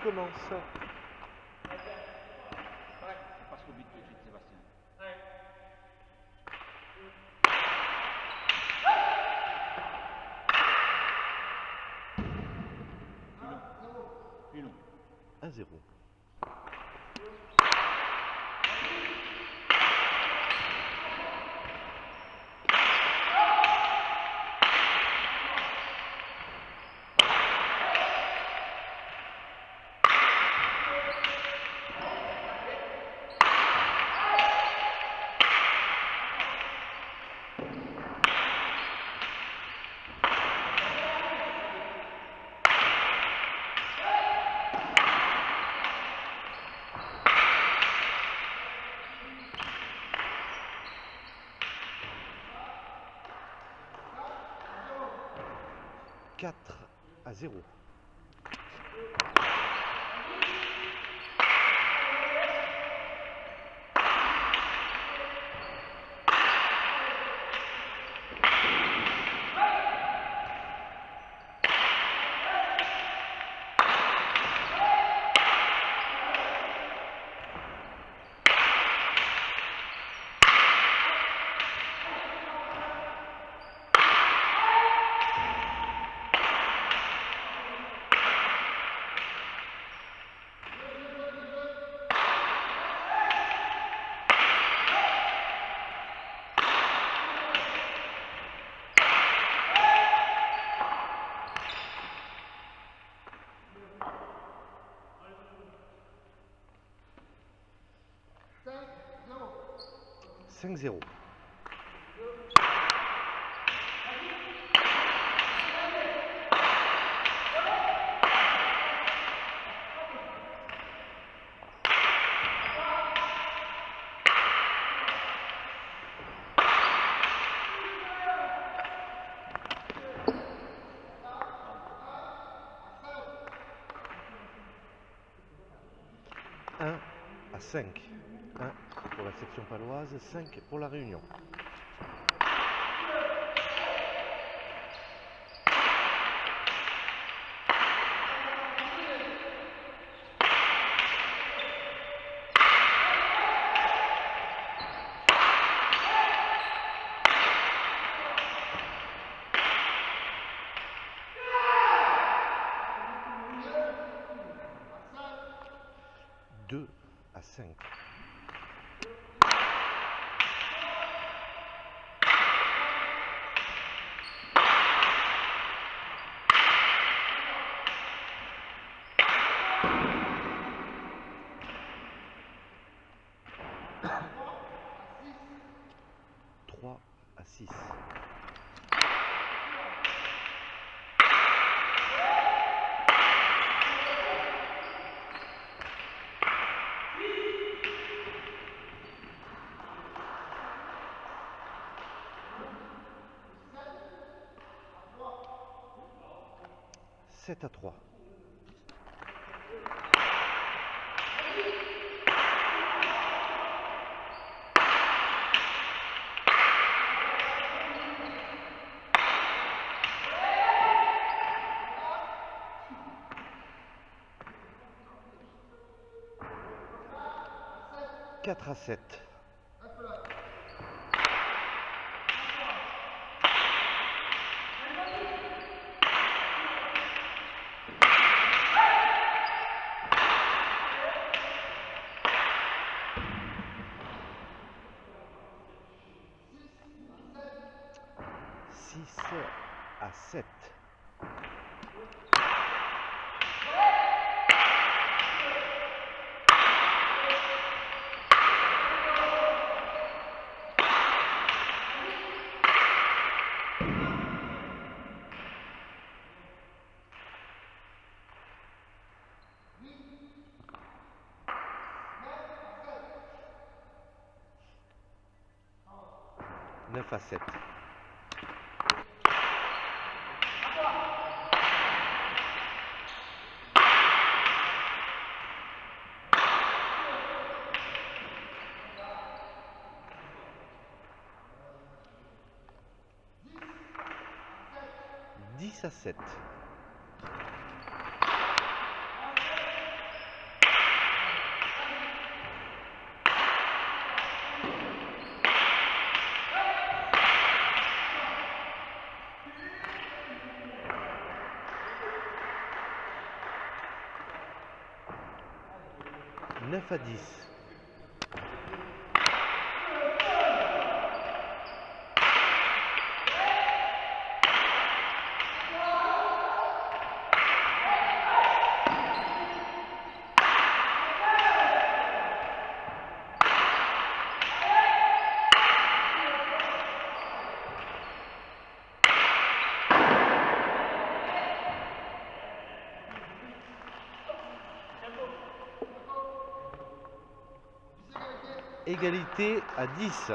commence. On passe au but tout de suite, Sébastien. Plus long. 1-0. Quatre à 0. Cinq 0. Un à 5. 1 pour la section paloise, 5 pour la Réunion. Deux à 5. 3 à 6. 7 à 3. 4 à 7. 6 à 7. 9 à 7. 10 à 7. 9 à 10. Égalité à 10.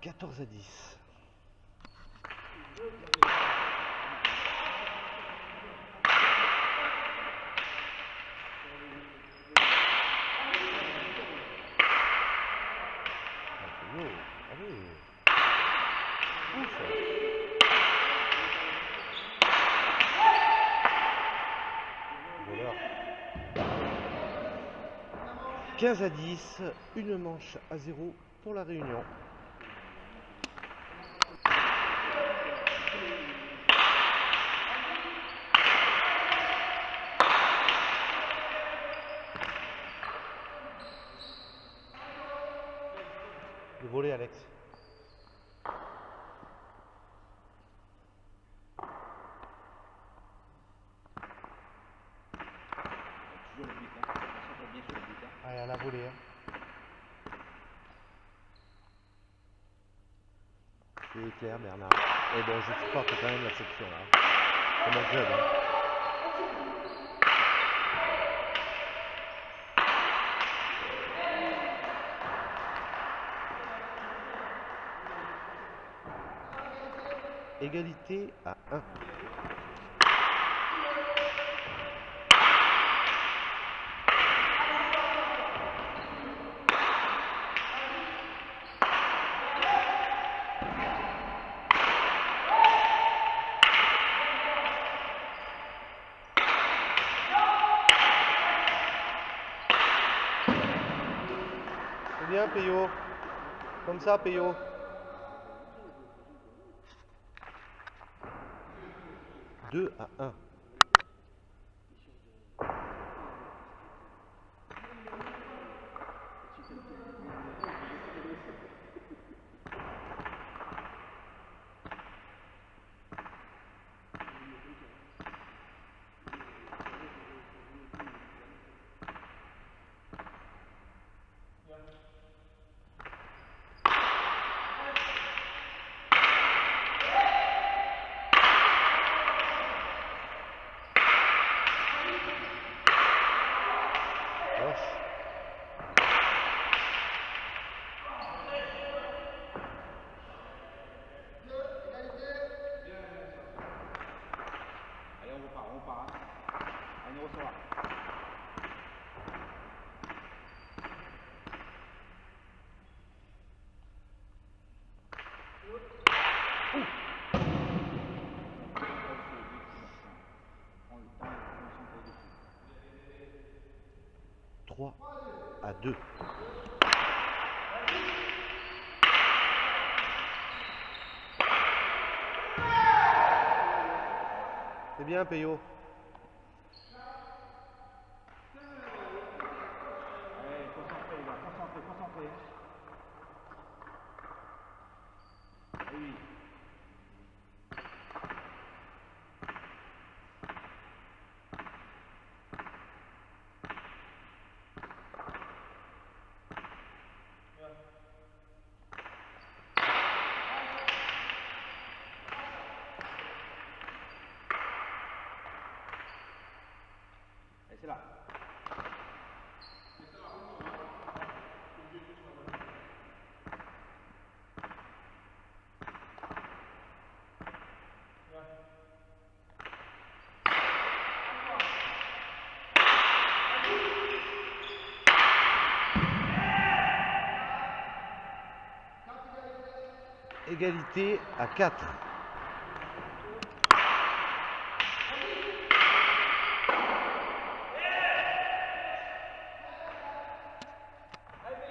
Quatorze à 10. Allez. Ouf. 15 à 10, une manche à 0 pour la Réunion. Le volet, Alex. Toujours le but, hein. Concentre bien sur le but, hein. Allez, à la volée. Hein. C'est clair, Bernard. Et bon, je supporte quand même la section là. C'est mon club. Hein. Égalité à 1. C'est bien, Payot. Comme ça, Payot. Deux à 1. Allez, on repart. Hein. Allez, on ressort. Prends le temps et concentre dessus. 3 à 2. C'est bien, Payot. Allez, concentré, les gars, concentré. Oui. Et c'est là. Égalité à 4.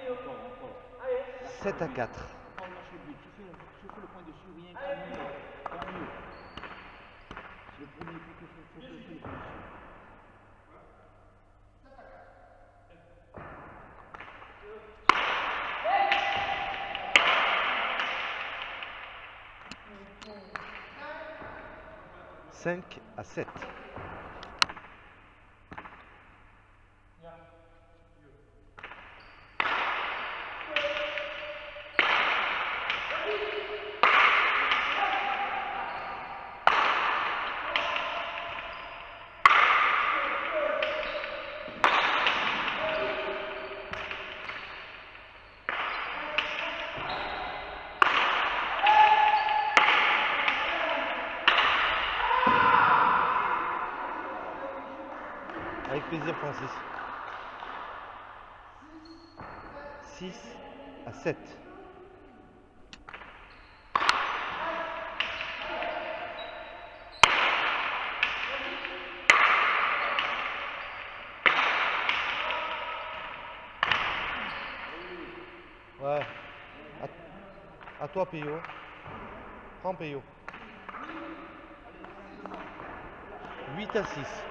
Encore. 7 à 4. On va lâcher le but. Tu fais le point dessus, rien tant mieux. C'est le premier coup que faut faire le point dessus. 5 à 7. Avec plaisir, Francis. 6 à 7. Ouais. À toi, Pio. Prends Pio. 8 à 6.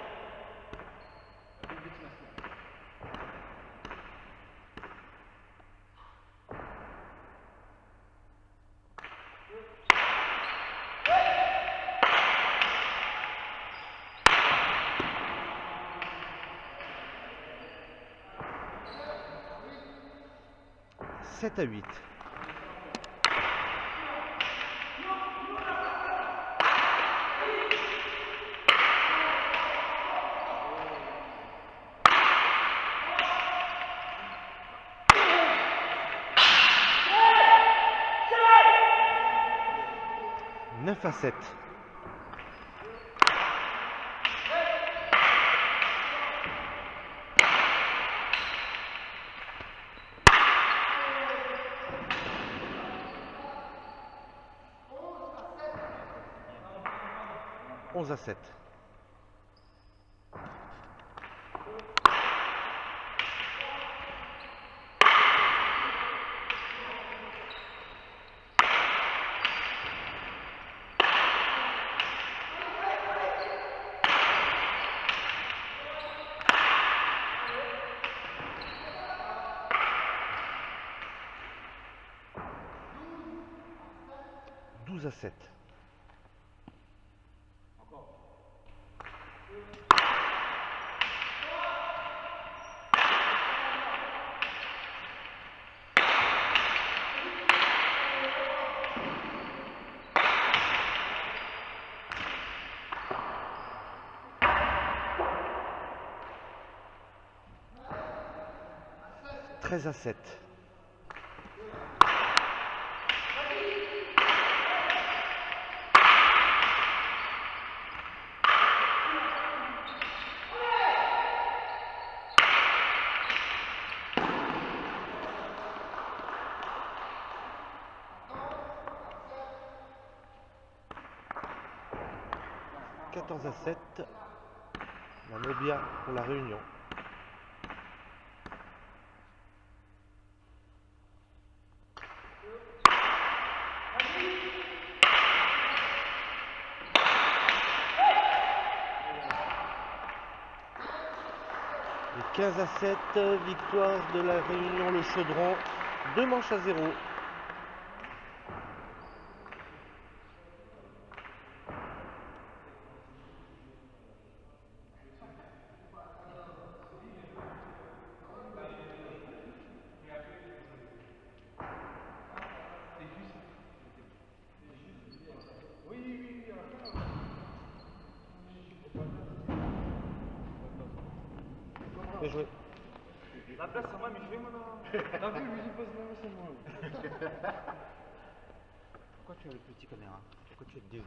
7 à 8. Neuf à 7. Onze à 7. Douze à 7. Encore. 13 à 7. Quatorze à 7. La Nobia pour la Réunion. Et 15 à 7, victoire de la Réunion Le Chaudron, 2 manches à 0. Bien joué. La place, ça va, mais je vais maintenant. T'as vu, lui, il passe là, c'est moi. Pourquoi tu as le petit caméra? Pourquoi tu as deux?